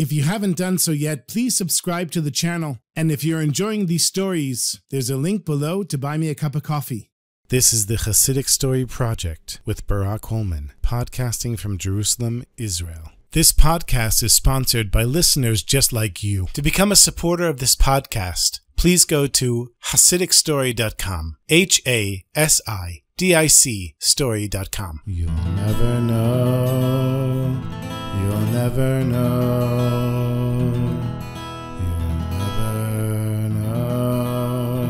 If you haven't done so yet, please subscribe to the channel. And if you're enjoying these stories, there's a link below to buy me a cup of coffee. This is the Chassidic Story Project with Barak Hullman, podcasting from Jerusalem, Israel. This podcast is sponsored by listeners just like you. To become a supporter of this podcast, please go to HasidicStory.com. HASIDIC story.com. You'll never know. You'll never know. You'll never know.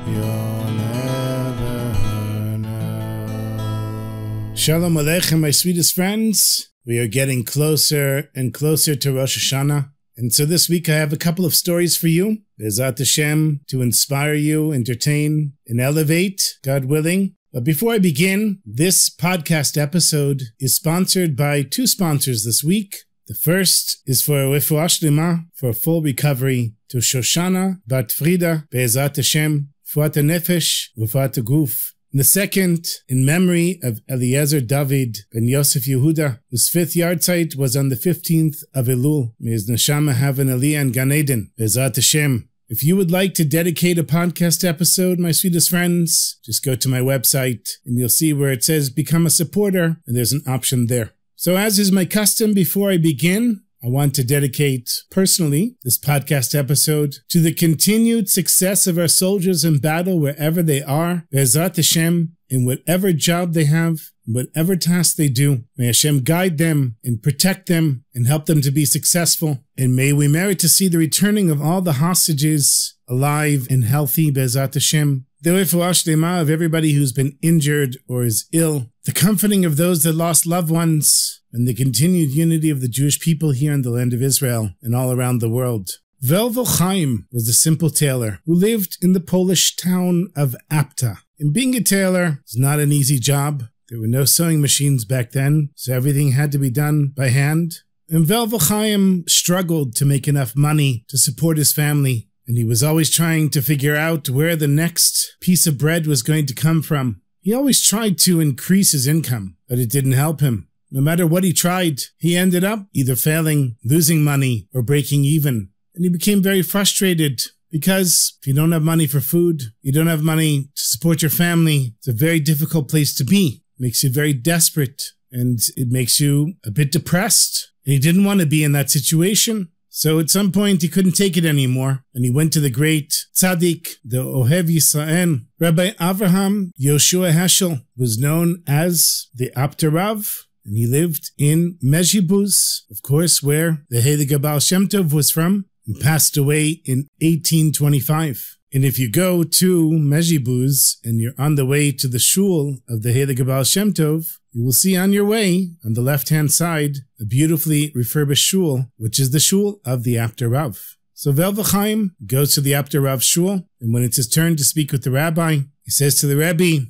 You'll never know. Shalom Aleichem, my sweetest friends. We are getting closer and closer to Rosh Hashanah. And so this week I have a couple of stories for you, Be'ezrat Hashem, to inspire you, entertain, and elevate, God willing. But before I begin, this podcast episode is sponsored by two sponsors this week. The first is for Refuah Shlema, for a full recovery, to Shoshana Bat Frida, Be'ezrat Hashem, Refuat HaNefesh, Refuat HaGuf. And the second, in memory of Eliezer David ben Yosef Yehuda, whose fifth yahrzeit was on the 15th of Elul. May his neshama have an aliyah in Gan Eden. Be'ezrat Hashem. If you would like to dedicate a podcast episode, my sweetest friends, just go to my website and you'll see where it says Become a Supporter, and there's an option there. So as is my custom, before I begin, I want to dedicate personally this podcast episode to the continued success of our soldiers in battle wherever they are, Be'ezrat Hashem, in whatever job they have, whatever task they do. May Hashem guide them and protect them and help them to be successful. And may we merit to see the returning of all the hostages alive and healthy, Be'ezrat Hashem. The refuah shlema of everybody who's been injured or is ill. The comforting of those that lost loved ones. And the continued unity of the Jewish people here in the land of Israel and all around the world. Velvo Chaim was a simple tailor who lived in the Polish town of Apta. And being a tailor is not an easy job. There were no sewing machines back then, so everything had to be done by hand. And Velvo Chaim struggled to make enough money to support his family. And he was always trying to figure out where the next piece of bread was going to come from. He always tried to increase his income, but it didn't help him. No matter what he tried, he ended up either failing, losing money, or breaking even. And he became very frustrated because if you don't have money for food, you don't have money to support your family, it's a very difficult place to be. It makes you very desperate and it makes you a bit depressed. And he didn't want to be in that situation. So at some point he couldn't take it anymore, and he went to the great tzaddik, the Ohev Yisrael. Rabbi Avraham Yoshua Heschel was known as the Apter Rav, and he lived in Mezhibuz, of course, where the Heilige Baal Shem Tov was from, and passed away in 1825. And if you go to Mezhibuz and you're on the way to the shul of the Heilige Baal Shem Tov, you will see on your way, on the left-hand side, a beautifully refurbished shul, which is the shul of the Apter Rav. So Velvo Chaim goes to the Apter Rav shul, and when it's his turn to speak with the rabbi, he says to the Rebbe,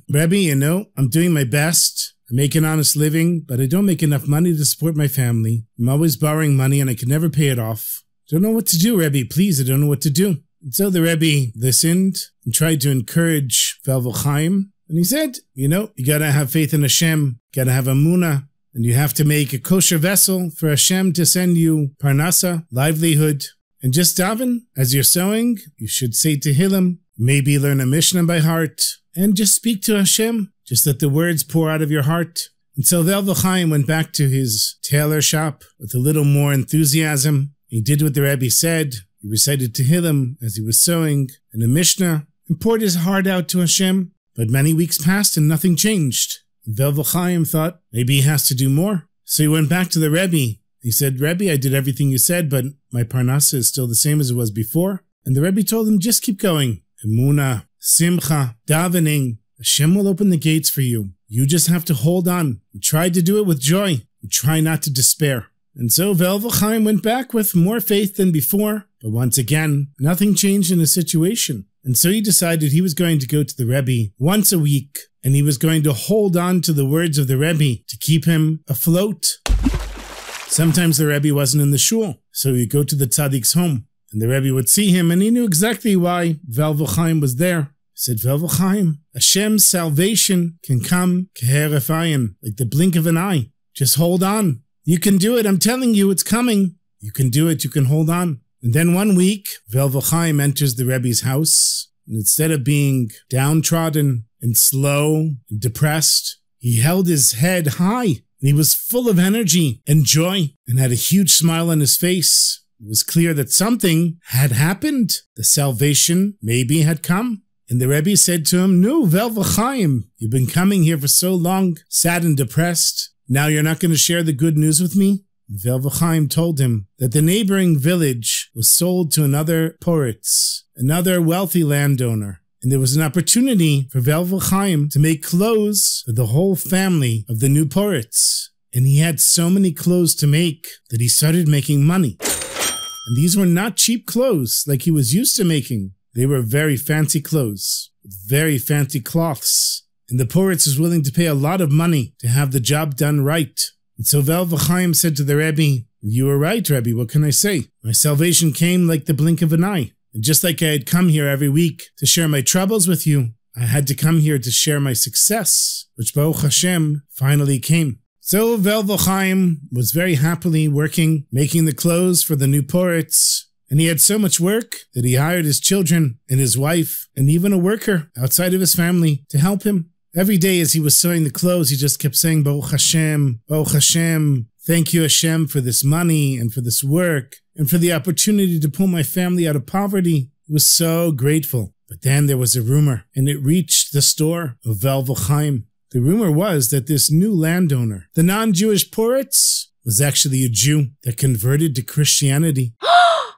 I'm doing my best. I make an honest living, but I don't make enough money to support my family. I'm always borrowing money and I can never pay it off. Don't know what to do, Rebbe. Please, I don't know what to do. And so the Rebbe listened and tried to encourage Velvo Chaim. And he said, you gotta have faith in Hashem, gotta have emunah, and you have to make a kosher vessel for Hashem to send you parnasa, livelihood. And just daven, as you're sewing, you should say Tehillim, maybe learn a Mishnah by heart, and just speak to Hashem. Just let the words pour out of your heart. And so Velvo Chaim went back to his tailor shop with a little more enthusiasm. He did what the Rebbe said. He recited Tehillim as he was sewing, and a Mishnah, and poured his heart out to Hashem. But many weeks passed and nothing changed. Velvo Chaim thought maybe he has to do more. So he went back to the Rebbe. He said, Rebbe, I did everything you said, but my parnasa is still the same as it was before. And the Rebbe told him, just keep going. Emunah, simcha, davening. Hashem will open the gates for you. You just have to hold on and try to do it with joy and try not to despair. And so Velvo Chaim went back with more faith than before. But once again, nothing changed in the situation. And so he decided he was going to go to the Rebbe once a week, and he was going to hold on to the words of the Rebbe to keep him afloat. Sometimes the Rebbe wasn't in the shul, so he'd go to the tzaddik's home, and the Rebbe would see him, and he knew exactly why Velvo Chaim was there. He said, Velvo Chaim, Hashem's salvation can come keheref ayin, like the blink of an eye. Just hold on. You can do it. I'm telling you, it's coming. You can do it. You can hold on. And then one week, Velvel Chaim enters the Rebbe's house. And instead of being downtrodden and slow and depressed, he held his head high. And he was full of energy and joy and had a huge smile on his face. It was clear that something had happened. The salvation maybe had come. And the Rebbe said to him, "No, Velvel Chaim, you've been coming here for so long, sad and depressed. Now you're not going to share the good news with me?" Velvel Chaim told him that the neighboring village was sold to another Poritz, another wealthy landowner. And there was an opportunity for Velvel Chaim to make clothes for the whole family of the new Poritz. And he had so many clothes to make that he started making money. And these were not cheap clothes like he was used to making. They were very fancy clothes, with very fancy cloths. And the Poritz was willing to pay a lot of money to have the job done right. And so Velvel Chaim said to the Rebbe, "You were right, Rebbe, what can I say? My salvation came like the blink of an eye. And just like I had come here every week to share my troubles with you, I had to come here to share my success, which Baruch Hashem finally came." So Velvel Chaim was very happily working, making the clothes for the new Poritz. And he had so much work that he hired his children and his wife and even a worker outside of his family to help him. Every day as he was sewing the clothes, he just kept saying, Baruch Hashem, thank you Hashem for this money and for this work and for the opportunity to pull my family out of poverty. He was so grateful. But then there was a rumor, and it reached the store of Velvel Chaim. The rumor was that this new landowner, the non-Jewish Poritz, was actually a Jew that converted to Christianity.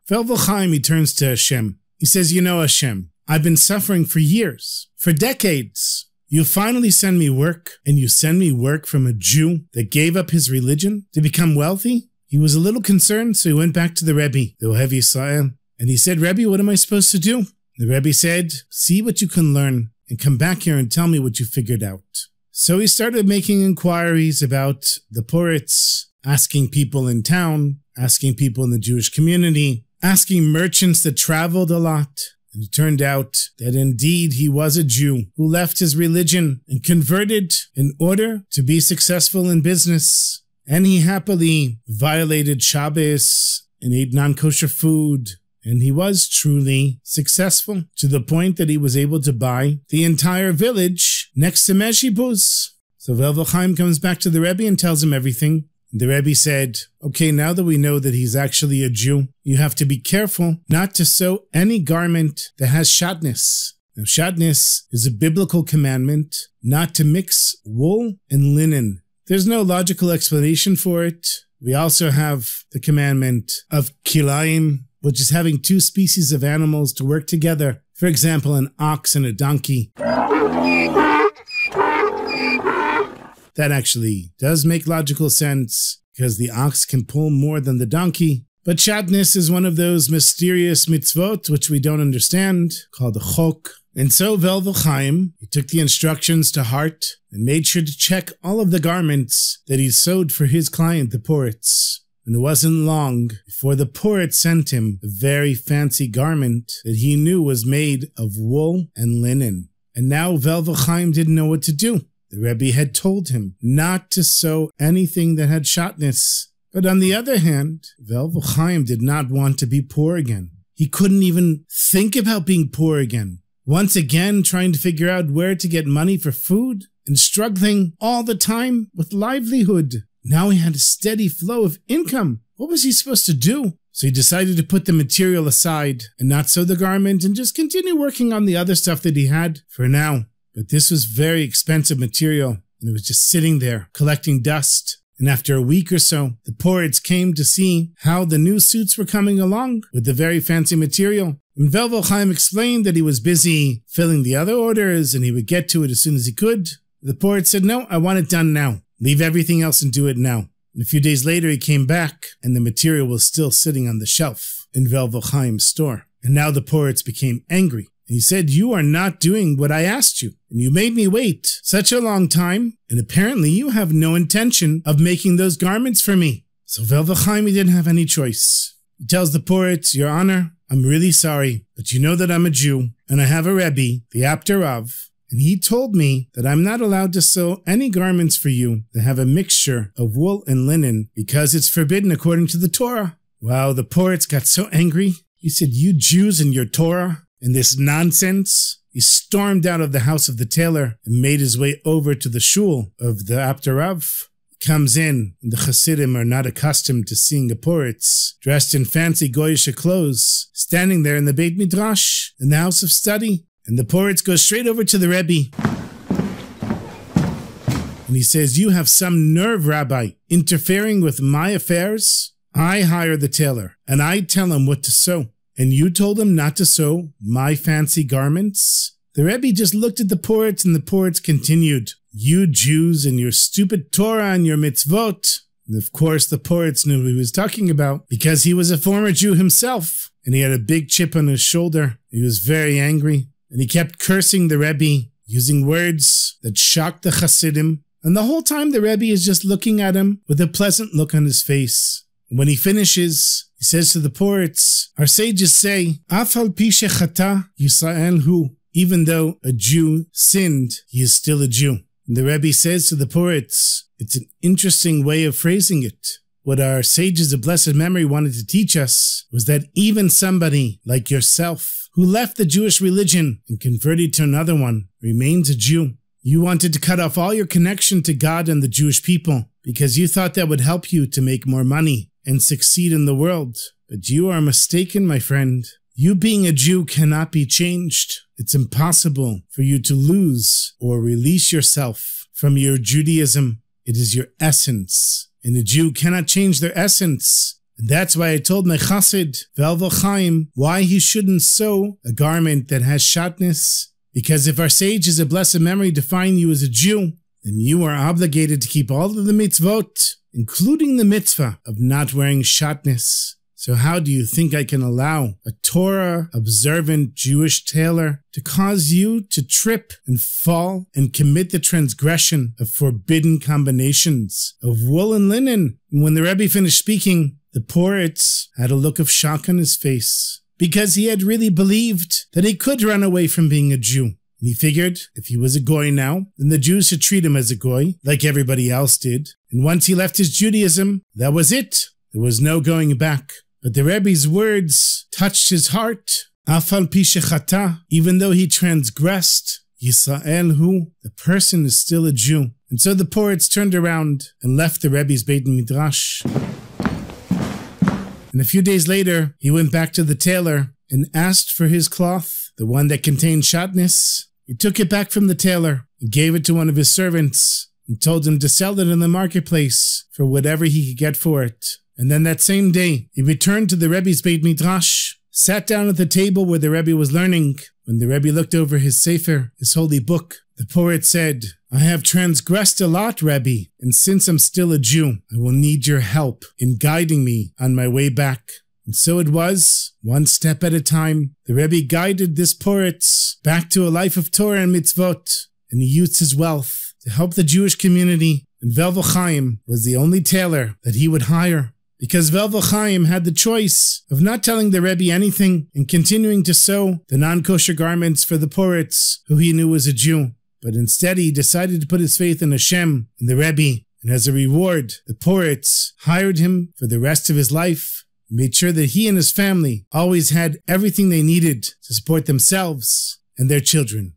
Velvel Chaim, he turns to Hashem. He says, "You know, Hashem, I've been suffering for years, for decades. You finally send me work, and you send me work from a Jew that gave up his religion to become wealthy?" He was a little concerned, so he went back to the Rebbe, the Ohev Yisrael, and he said, "Rebbe, what am I supposed to do?" The Rebbe said, "See what you can learn, and come back here and tell me what you figured out." So he started making inquiries about the Poritz, asking people in town, asking people in the Jewish community, asking merchants that traveled a lot. And it turned out that indeed he was a Jew who left his religion and converted in order to be successful in business. And he happily violated Shabbos and ate non-kosher food. And he was truly successful to the point that he was able to buy the entire village next to Meshibuz. So Velvel Chaim comes back to the Rebbe and tells him everything. The Rebbe said, "Okay, now that we know that he's actually a Jew, you have to be careful not to sew any garment that has shatnez." Now, shatnez is a biblical commandment not to mix wool and linen. There's no logical explanation for it. We also have the commandment of kilayim, which is having two species of animals to work together. For example, an ox and a donkey. That actually does make logical sense, because the ox can pull more than the donkey. But shatnez is one of those mysterious mitzvot which we don't understand, called a chok. And so Velvel Chaim, he took the instructions to heart and made sure to check all of the garments that he sewed for his client, the Poritz. And it wasn't long before the Poritz sent him a very fancy garment that he knew was made of wool and linen. And now Velvel Chaim didn't know what to do. The Rebbe had told him not to sew anything that had shatnez. But on the other hand, Velvel Chaim did not want to be poor again. He couldn't even think about being poor again. Once again, trying to figure out where to get money for food and struggling all the time with livelihood. Now he had a steady flow of income. What was he supposed to do? So he decided to put the material aside and not sew the garment and just continue working on the other stuff that he had for now. But this was very expensive material, and it was just sitting there, collecting dust. And after a week or so, the Poritz came to see how the new suits were coming along with the very fancy material. And Velvel Chaim explained that he was busy filling the other orders, and he would get to it as soon as he could. The Poritz said, "No, I want it done now. Leave everything else and do it now." And a few days later, he came back, and the material was still sitting on the shelf in Velvel Chaim's store. And now the Poritz became angry. And he said, "You are not doing what I asked you, and you made me wait such a long time, and apparently you have no intention of making those garments for me." So Velvel Chaim, he didn't have any choice. He tells the Poritz, "Your Honor, I'm really sorry, but you know that I'm a Jew, and I have a Rebbe, the Apter Rav, and he told me that I'm not allowed to sew any garments for you that have a mixture of wool and linen because it's forbidden according to the Torah." Wow, the poritz got so angry. He said, "You Jews and your Torah and this nonsense." He stormed out of the house of the tailor and made his way over to the shul of the Apterav. He comes in, and the Chassidim are not accustomed to seeing a poritz dressed in fancy goyish clothes, standing there in the Beit Midrash, in the house of study. And the poritz goes straight over to the Rebbe. And he says, "You have some nerve, Rabbi, interfering with my affairs? I hire the tailor, and I tell him what to sew. And you told him not to sew my fancy garments?" The Rebbe just looked at the poritz, and the poritz continued, "You Jews and your stupid Torah and your mitzvot." And of course, the poritz knew what he was talking about, because he was a former Jew himself, and he had a big chip on his shoulder. He was very angry, and he kept cursing the Rebbe, using words that shocked the Chassidim. And the whole time the Rebbe is just looking at him with a pleasant look on his face. And when he finishes, he says to the poritz, "Our sages say, Af al pi shechata Yisrael hu." Even though a Jew sinned, he is still a Jew. And the Rebbe says to the poritz, it's an interesting way of phrasing it. What our sages of blessed memory wanted to teach us was that even somebody like yourself, who left the Jewish religion and converted to another one, remains a Jew. You wanted to cut off all your connection to God and the Jewish people because you thought that would help you to make more money and succeed in the world. But you are mistaken, my friend. You being a Jew cannot be changed. It's impossible for you to lose or release yourself from your Judaism. It is your essence. And a Jew cannot change their essence. And that's why I told my Chassid, Velvo Chaim, why he shouldn't sew a garment that has shatnez. Because if our sages of blessed memory define you as a Jew, then you are obligated to keep all of the mitzvot, including the mitzvah of not wearing shatnez. So how do you think I can allow a Torah-observant Jewish tailor to cause you to trip and fall and commit the transgression of forbidden combinations of wool and linen? And when the Rebbe finished speaking, the poritz had a look of shock on his face, because he had really believed that he could run away from being a Jew. And he figured if he was a goy now, then the Jews should treat him as a goy, like everybody else did. And once he left his Judaism, that was it. There was no going back. But the Rebbe's words touched his heart. Afal pi shechata, even though he transgressed, Yisrael hu, the person is still a Jew. And so the poritz turned around and left the Rebbe's Beit Midrash. And a few days later, he went back to the tailor and asked for his cloth, the one that contained shatnez. He took it back from the tailor and gave it to one of his servants and told him to sell it in the marketplace for whatever he could get for it. And then that same day, he returned to the Rebbe's Beit Midrash, sat down at the table where the Rebbe was learning. When the Rebbe looked over his sefer, his holy book, the poritz said, "I have transgressed a lot, Rebbe, and since I'm still a Jew, I will need your help in guiding me on my way back." And so it was, one step at a time, the Rebbe guided this poritz back to a life of Torah and mitzvot, and he used his wealth to help the Jewish community. And Velvo Chaim was the only tailor that he would hire, because Velvo Chaim had the choice of not telling the Rebbe anything and continuing to sew the non-kosher garments for the poritz, who he knew was a Jew. But instead he decided to put his faith in Hashem and the Rebbe, and as a reward, the poritz hired him for the rest of his life and made sure that he and his family always had everything they needed to support themselves and their children.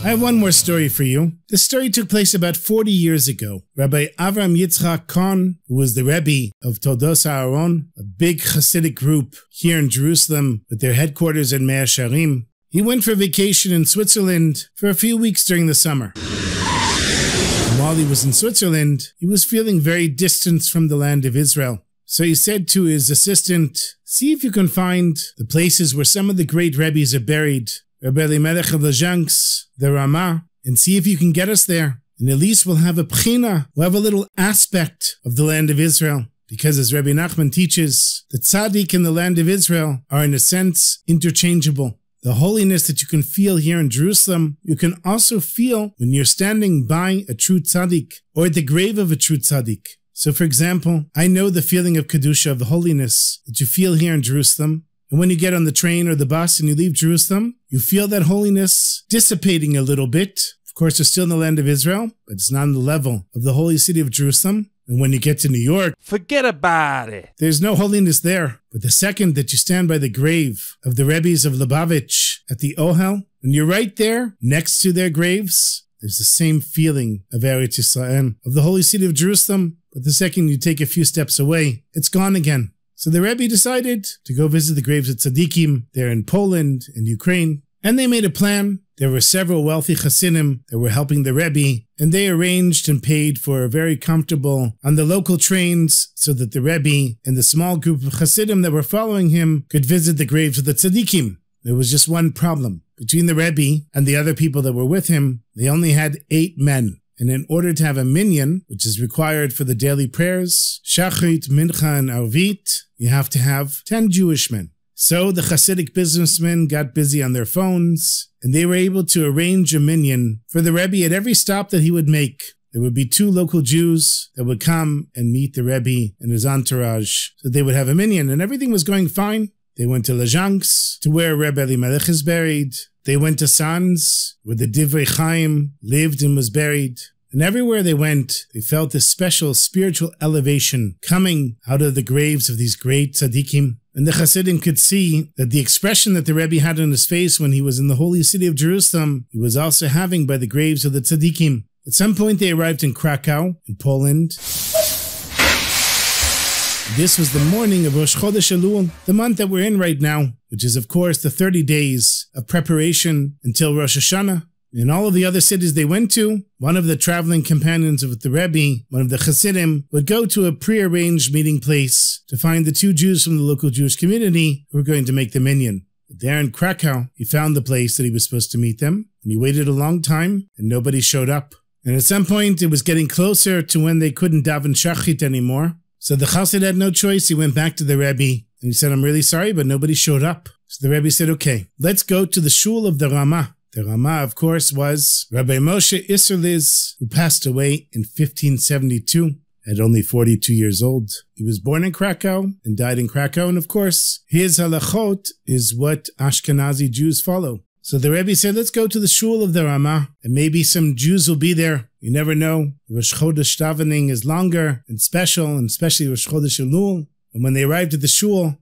I have one more story for you. This story took place about 40 years ago. Rabbi Avram Yitzchak Kohn, who was the Rebbe of Toldos Aaron, a big Chassidic group here in Jerusalem with their headquarters in Mea Shearim, he went for vacation in Switzerland for a few weeks during the summer. And while he was in Switzerland, he was feeling very distant from the land of Israel. So he said to his assistant, "See if you can find the places where some of the great Rebbes are buried, Rabbi Elimelech of Lezhansk, the Ramah, and see if you can get us there. And at least we'll have a pchina, we'll have a little aspect of the land of Israel." Because as Rabbi Nachman teaches, the tzaddik and the land of Israel are in a sense interchangeable. The holiness that you can feel here in Jerusalem, you can also feel when you're standing by a true tzaddik or at the grave of a true tzaddik. So for example, I know the feeling of Kedusha, of the holiness that you feel here in Jerusalem. And when you get on the train or the bus and you leave Jerusalem, you feel that holiness dissipating a little bit. Of course, you're still in the land of Israel, but it's not on the level of the holy city of Jerusalem. And when you get to New York, forget about it. There's no holiness there. But the second that you stand by the grave of the Rebbes of Lubavitch at the Ohel, when you're right there next to their graves, there's the same feeling of Eretz Yisrael, of the holy city of Jerusalem. But the second you take a few steps away, it's gone again. So the Rebbe decided to go visit the graves of tzaddikim there in Poland and Ukraine. And they made a plan. There were several wealthy Chassidim that were helping the Rebbe, and they arranged and paid for a very comfortable on the local trains so that the Rebbe and the small group of Chassidim that were following him could visit the graves of the tzaddikim. There was just one problem. Between the Rebbe and the other people that were with him, they only had 8 men. And in order to have a minyan, which is required for the daily prayers, Shachrit, Mincha, and Arvit, you have to have 10 Jewish men. So the Chassidic businessmen got busy on their phones, and they were able to arrange a minyan for the Rebbe at every stop that he would make. There would be 2 local Jews that would come and meet the Rebbe and his entourage, so they would have a minyan, and everything was going fine. They went to Lezhansk, to where Rebbe Elimelech is buried. They went to Sanz, where the Divrei Chaim lived and was buried. And everywhere they went, they felt this special spiritual elevation coming out of the graves of these great tzaddikim. And the Chassidim could see that the expression that the Rebbe had on his face when he was in the holy city of Jerusalem, he was also having by the graves of the tzaddikim. At some point they arrived in Krakow, in Poland. This was the morning of Rosh Chodesh Elul, the month that we're in right now, which is of course the 30 days of preparation until Rosh Hashanah. In all of the other cities they went to, one of the traveling companions of the Rebbe, one of the Chassidim, would go to a pre-arranged meeting place to find the 2 Jews from the local Jewish community who were going to make the minyan. But there in Krakow, he found the place that he was supposed to meet them, and he waited a long time, and nobody showed up. And at some point, it was getting closer to when they couldn't daven Shachrit anymore. So the Chassid had no choice. He went back to the Rebbe, and he said, I'm really sorry, but nobody showed up. So the Rebbe said, okay, let's go to the shul of the Ramah. The Ramah, of course, was Rabbi Moshe Isserles, who passed away in 1572, at only 42 years old. He was born in Krakow and died in Krakow, and of course, his halachot is what Ashkenazi Jews follow. So the Rebbe said, let's go to the shul of the Ramah, and maybe some Jews will be there. You never know. Rosh Chodesh davening is longer and special, and especially Rosh Chodesh Elul. And when they arrived at the shul,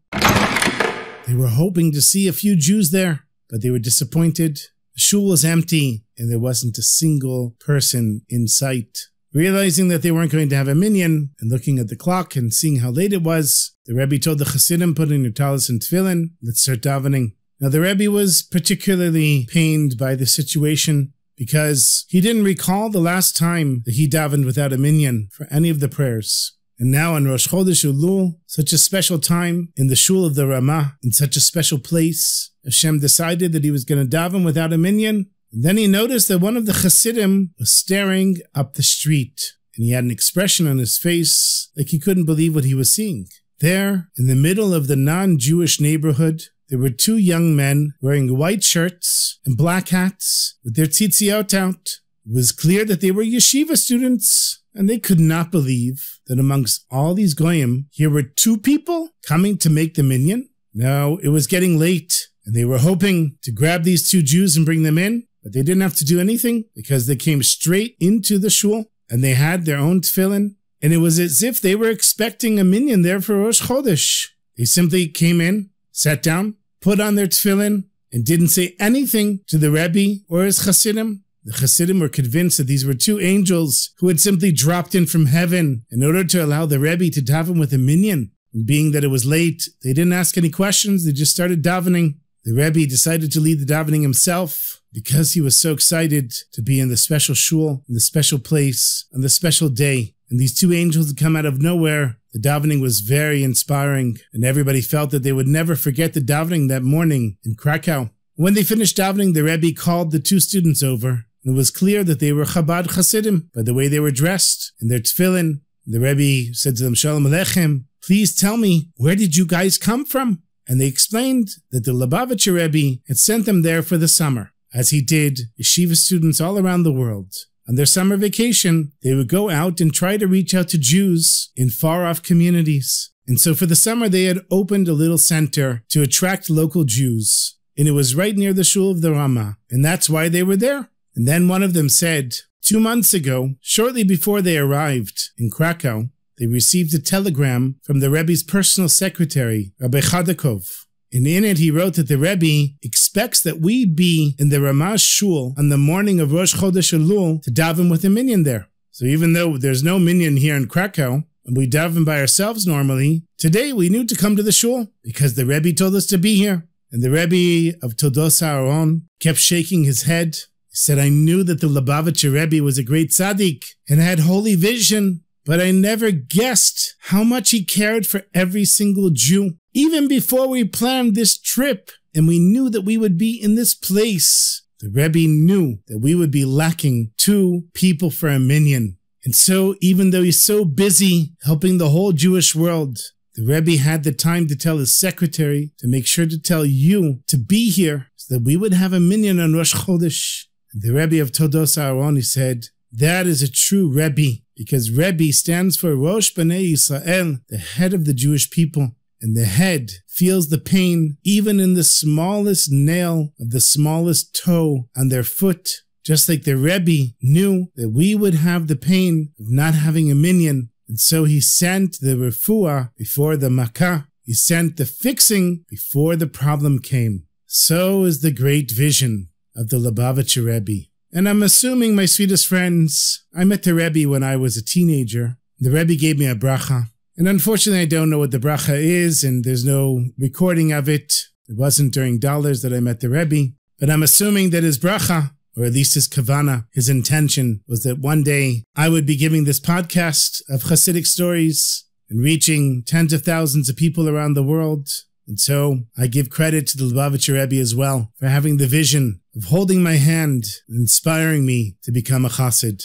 they were hoping to see a few Jews there, but they were disappointed. The shul was empty, and there wasn't a single person in sight. Realizing that they weren't going to have a minyan, and looking at the clock and seeing how late it was, the Rebbe told the Chassidim, put in your talis and tefillin, let's start davening. Now the Rebbe was particularly pained by the situation, because he didn't recall the last time that he davened without a minyan for any of the prayers. And now on Rosh Chodesh Elul, such a special time in the shul of the Ramah, in such a special place, Hashem decided that he was going to daven without a minyan. And then he noticed that one of the Chassidim was staring up the street, and he had an expression on his face like he couldn't believe what he was seeing. There, in the middle of the non-Jewish neighborhood, there were 2 young men wearing white shirts and black hats with their tzitziot out. It was clear that they were yeshiva students, and they could not believe that amongst all these goyim, here were 2 people coming to make the minyan. Now, it was getting late, and they were hoping to grab these 2 Jews and bring them in, but they didn't have to do anything because they came straight into the shul, and they had their own tefillin, and it was as if they were expecting a minyan there for Rosh Chodesh. They simply came in, sat down, put on their tefillin, and didn't say anything to the Rebbe or his Chassidim. The Chassidim were convinced that these were 2 angels who had simply dropped in from heaven in order to allow the Rebbe to daven with a minyan. And being that it was late, they didn't ask any questions, they just started davening. The Rebbe decided to lead the davening himself because he was so excited to be in the special shul, in the special place, on the special day. And these 2 angels had come out of nowhere. The davening was very inspiring, and everybody felt that they would never forget the davening that morning in Krakow. When they finished davening, the Rebbe called the 2 students over, and it was clear that they were Chabad Chassidim by the way they were dressed and their tefillin. The Rebbe said to them, Shalom Aleichem, please tell me, where did you guys come from? and they explained that the Lubavitcher Rebbe had sent them there for the summer, as he did yeshiva students all around the world. On their summer vacation, they would go out and try to reach out to Jews in far-off communities. And so for the summer, they had opened a little center to attract local Jews. And it was right near the shul of the Ramah, and that's why they were there. And then one of them said, 2 months ago, shortly before they arrived in Krakow, they received a telegram from the Rebbe's personal secretary, Rabbi Chadakov. And in it, he wrote that the Rebbe expects that we be in the Ramah shul on the morning of Rosh Chodesh Elul to daven with a minyan there. So even though there's no minyan here in Krakow, and we daven by ourselves normally, today we knew to come to the shul because the Rebbe told us to be here. And the Rebbe of Todos Aaron kept shaking his head. He said, I knew that the Lubavitcher Rebbe was a great tzaddik and had holy vision, but I never guessed how much he cared for every single Jew. Even before we planned this trip and we knew that we would be in this place, the Rebbe knew that we would be lacking 2 people for a minyan. And so even though he's so busy helping the whole Jewish world, the Rebbe had the time to tell his secretary to make sure to tell you to be here so that we would have a minyan on Rosh Chodesh. And the Rebbe of Todos Aaron, he said, that is a true Rebbe, because Rebbe stands for Rosh Bnei Yisrael, the head of the Jewish people. And the head feels the pain even in the smallest nail of the smallest toe on their foot. Just like the Rebbe knew that we would have the pain of not having a minyan. And so he sent the refuah before the makkah. He sent the fixing before the problem came. So is the great vision of the Lubavitcher Rebbe. And I'm assuming, my sweetest friends, I met the Rebbe when I was a teenager. The Rebbe gave me a bracha. And unfortunately, I don't know what the bracha is, and there's no recording of it. It wasn't during dollars that I met the Rebbe. But I'm assuming that his bracha, or at least his kavana, his intention, was that one day I would be giving this podcast of Chassidic stories and reaching tens of thousands of people around the world. And so I give credit to the Lubavitcher Rebbe as well for having the vision of holding my hand and inspiring me to become a Chassid.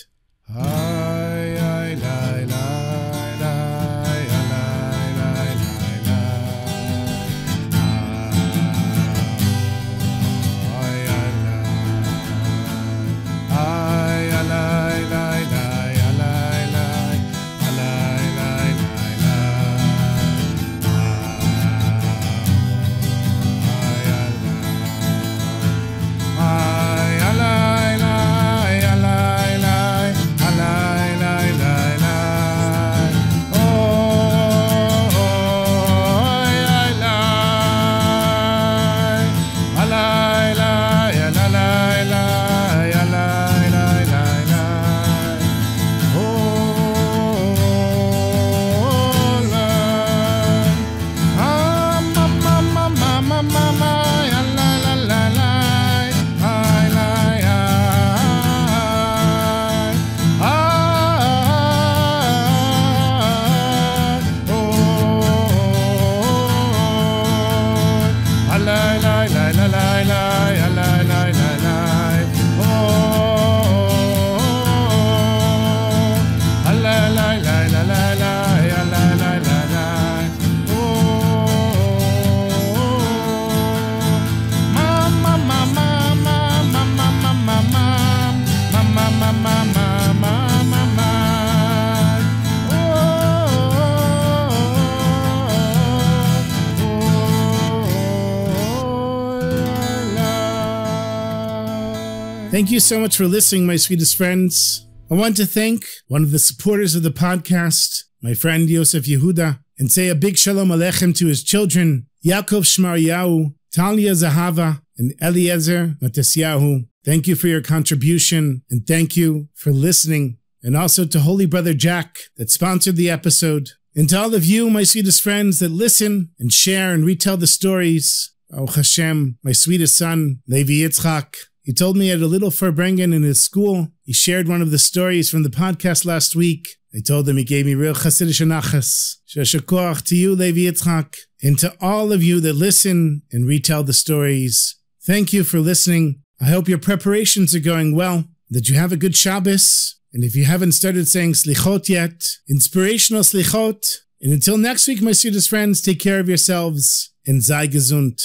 Thank you so much for listening, my sweetest friends. I want to thank one of the supporters of the podcast, my friend Yosef Yehuda, and say a big shalom aleichem to his children, Yaakov Shmaryahu, Talia Zahava, and Eliezer Matisyahu. Thank you for your contribution, and thank you for listening. And also to Holy Brother Jack that sponsored the episode. And to all of you, my sweetest friends that listen and share and retell the stories. Oh Hashem, my sweetest son, Levi Yitzchak. He told me at a little Farbrengen in his school, he shared one of the stories from the podcast last week. I told him he gave me real Chassidish nachas. Shesha koach to you, Levi Yitzchak, and to all of you that listen and retell the stories. Thank you for listening. I hope your preparations are going well, that you have a good Shabbos, and if you haven't started saying slichot yet, inspirational slichot. And until next week, my sweetest friends, take care of yourselves and sei gesund.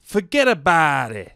Forget about it.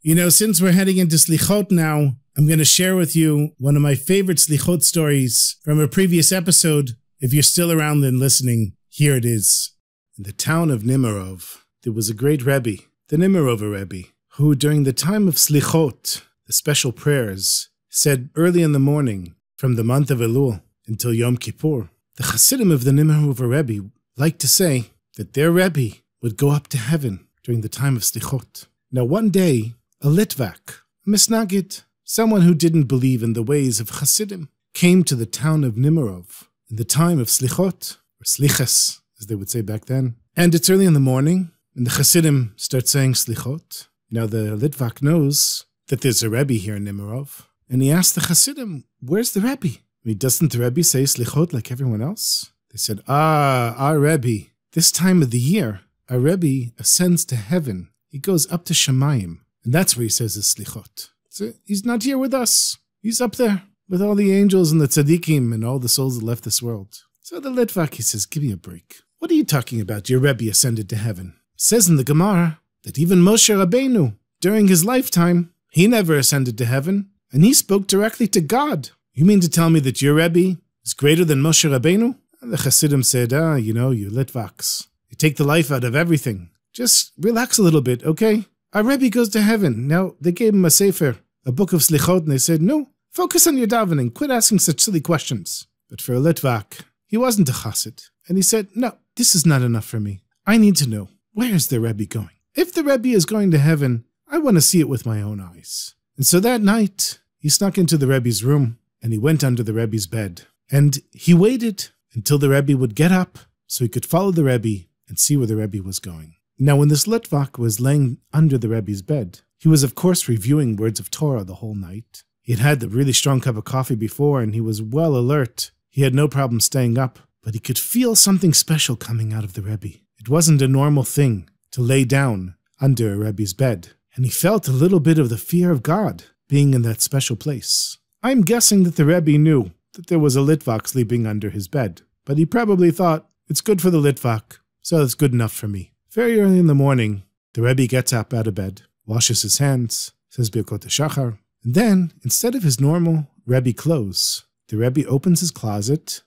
You know, since we're heading into Slichot now, I'm going to share with you one of my favorite Slichot stories from a previous episode. If you're still around and listening, here it is. In the town of Nimirov, there was a great Rebbe, the Nimirover Rebbe, who during the time of Slichot, the special prayers, said early in the morning, from the month of Elul until Yom Kippur, the Chassidim of the Nimirover Rebbe liked to say that their Rebbe would go up to heaven during the time of Slichot. Now one day, a Litvak, a Misnagid, someone who didn't believe in the ways of Chassidim, came to the town of Nimirov in the time of Slichot, or Slichas, as they would say back then. And it's early in the morning, and the Chassidim start saying Slichot. Now the Litvak knows that there's a Rebbe here in Nimirov, and he asked the Chassidim, where's the Rebbe? I mean, doesn't the Rebbe say Slichot like everyone else? They said, our Rebbe, this time of the year, our Rebbe ascends to heaven. He goes up to Shemayim. And that's where he says his slichot. So he's not here with us. He's up there with all the angels and the tzaddikim and all the souls that left this world. So the Litvak, he says, give me a break. What are you talking about? Your Rebbe ascended to heaven. It says in the Gemara that even Moshe Rabbeinu, during his lifetime, he never ascended to heaven, and he spoke directly to God. You mean to tell me that your Rebbe is greater than Moshe Rabbeinu? And the Chassidim said, you Litvaks, you take the life out of everything. Just relax a little bit, okay? Our Rebbe goes to heaven. Now, they gave him a sefer, a book of Slichot, and they said, no, focus on your davening, quit asking such silly questions. But for a Litvak, he wasn't a chassid. And he said, no, this is not enough for me. I need to know, where is the Rebbe going? If the Rebbe is going to heaven, I want to see it with my own eyes. And so that night, he snuck into the Rebbe's room, and he went under the Rebbe's bed. And he waited until the Rebbe would get up, so he could follow the Rebbe and see where the Rebbe was going. Now, when this Litvak was laying under the Rebbe's bed, he was, of course, reviewing words of Torah the whole night. He had had a really strong cup of coffee before, and he was well alert. He had no problem staying up, but he could feel something special coming out of the Rebbe. It wasn't a normal thing to lay down under a Rebbe's bed, and he felt a little bit of the fear of God being in that special place. I'm guessing that the Rebbe knew that there was a Litvak sleeping under his bed, but he probably thought, it's good for the Litvak, so it's good enough for me. Very early in the morning, the Rebbe gets up out of bed, washes his hands, says Birkot HaShachar, and then, instead of his normal Rebbe clothes, the Rebbe opens his closet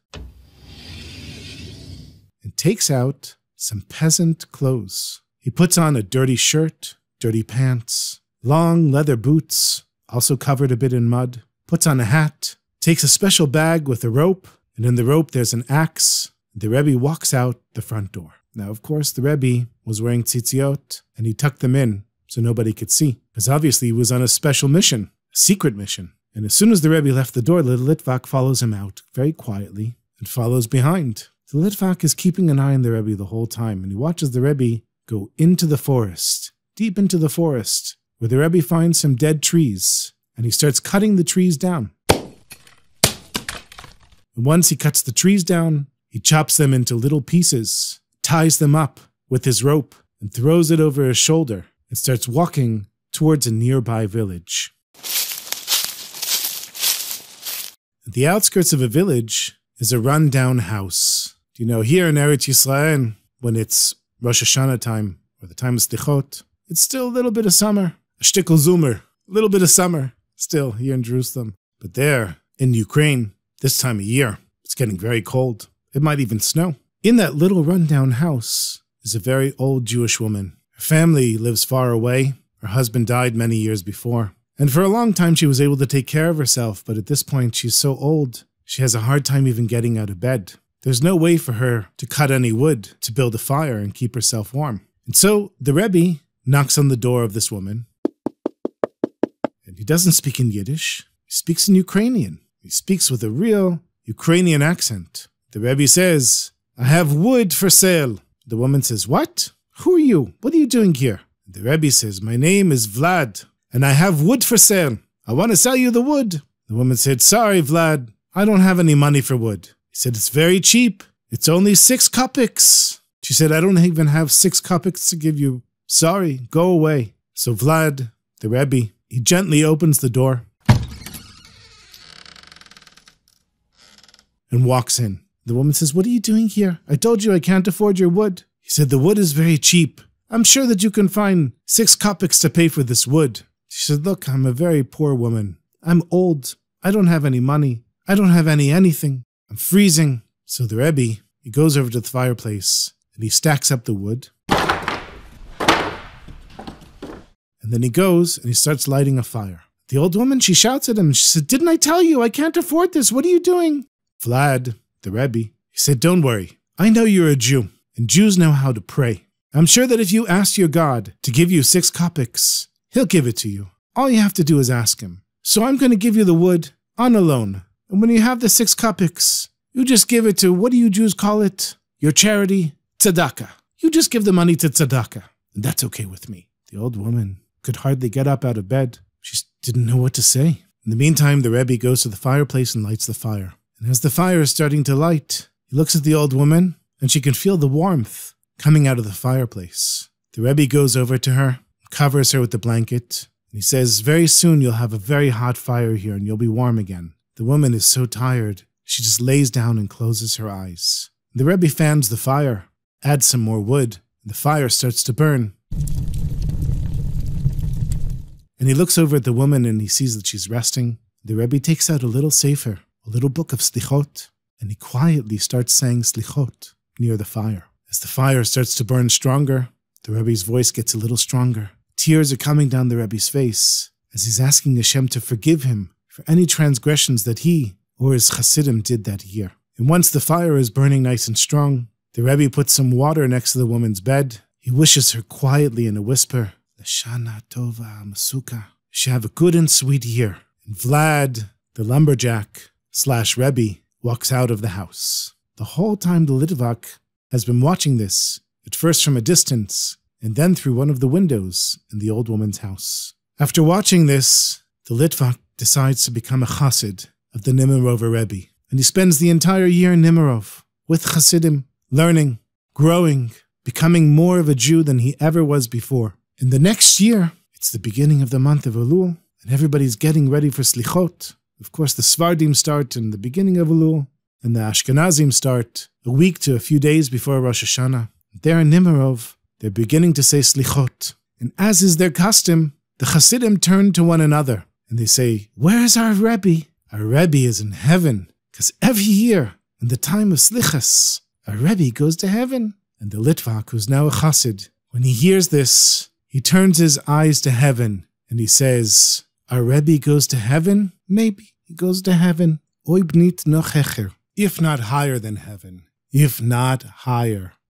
and takes out some peasant clothes. He puts on a dirty shirt, dirty pants, long leather boots, also covered a bit in mud, puts on a hat, takes a special bag with a rope, and in the rope there's an axe. The Rebbe walks out the front door. Now, of course, the Rebbe was wearing tzitziot, and he tucked them in so nobody could see, because obviously he was on a special mission, a secret mission. And as soon as the Rebbe left the door, the Litvak follows him out very quietly and follows behind. The Litvak is keeping an eye on the Rebbe the whole time, and he watches the Rebbe go into the forest, deep into the forest, where the Rebbe finds some dead trees, and he starts cutting the trees down. And once he cuts the trees down, he chops them into little pieces, ties them up with his rope, and throws it over his shoulder and starts walking towards a nearby village. At the outskirts of a village is a run-down house. Do you know, here in Eretz Yisrael, when it's Rosh Hashanah time, or the time of Slichot, it's still a little bit of summer. A shtickle zoomer, a little bit of summer, still here in Jerusalem. But there, in Ukraine, this time of year, it's getting very cold. It might even snow. In that little rundown house is a very old Jewish woman. Her family lives far away. Her husband died many years before. And for a long time she was able to take care of herself, but at this point she's so old, she has a hard time even getting out of bed. There's no way for her to cut any wood to build a fire and keep herself warm. And so the Rebbe knocks on the door of this woman. And he doesn't speak in Yiddish. He speaks in Ukrainian. He speaks with a real Ukrainian accent. The Rebbe says, I have wood for sale. The woman says, what? Who are you? What are you doing here? The Rebbe says, my name is Vlad, and I have wood for sale. I want to sell you the wood. The woman said, sorry, Vlad, I don't have any money for wood. He said, it's very cheap. It's only 6 kopecks. She said, I don't even have 6 kopecks to give you. Sorry, go away. So Vlad, the Rebbe, he gently opens the door and walks in. The woman says, what are you doing here? I told you I can't afford your wood. He said, the wood is very cheap. I'm sure that you can find 6 kopecks to pay for this wood. She said, look, I'm a very poor woman. I'm old. I don't have any money. I don't have anything. I'm freezing. So the Rebbe, he goes over to the fireplace and he stacks up the wood. And then he goes and he starts lighting a fire. The old woman, she shouts at him. She said, didn't I tell you? I can't afford this. What are you doing? Vlad, the Rebbe, he said, don't worry. I know you're a Jew, and Jews know how to pray. I'm sure that if you ask your God to give you 6 kopecks, he'll give it to you. All you have to do is ask him. So I'm going to give you the wood on a loan. And when you have the 6 kopecks, you just give it to, what do you Jews call it? Your charity, tzedakah. You just give the money to tzedakah. And that's okay with me. The old woman could hardly get up out of bed. She didn't know what to say. In the meantime, the Rebbe goes to the fireplace and lights the fire. And as the fire is starting to light, he looks at the old woman, and she can feel the warmth coming out of the fireplace. The Rebbe goes over to her, covers her with the blanket, and he says, very soon you'll have a very hot fire here and you'll be warm again. The woman is so tired, she just lays down and closes her eyes. The Rebbe fans the fire, adds some more wood, and the fire starts to burn. And he looks over at the woman and he sees that she's resting. The Rebbe takes out a little sefer, a little book of slichot, and he quietly starts saying slichot near the fire. As the fire starts to burn stronger, the Rebbe's voice gets a little stronger. Tears are coming down the Rebbe's face as he's asking Hashem to forgive him for any transgressions that he or his Chassidim did that year. And once the fire is burning nice and strong, the Rebbe puts some water next to the woman's bed. He wishes her quietly in a whisper, Lashana Tova Masuka. She have a good and sweet year. And Vlad, the lumberjack / Rebbe, walks out of the house. The whole time the Litvak has been watching this, at first from a distance, and then through one of the windows in the old woman's house. After watching this, the Litvak decides to become a Chassid of the Nemirover Rebbe, and he spends the entire year in Nemirov with Chassidim, learning, growing, becoming more of a Jew than he ever was before. In the next year, it's the beginning of the month of Elul, and everybody's getting ready for Slichot. Of course, the Svardim start in the beginning of Elul, and the Ashkenazim start a week to a few days before Rosh Hashanah. There in Nemirov, they're beginning to say Slichot. And as is their custom, the Chassidim turn to one another, and they say, where is our Rebbe? Our Rebbe is in heaven, because every year, in the time of Slichas, our Rebbe goes to heaven. And the Litvak, who's now a Chassid, when he hears this, he turns his eyes to heaven, and he says, our Rebbe goes to heaven? Maybe he goes to heaven. Oibnit noch hecher. If not higher than heaven. If not higher.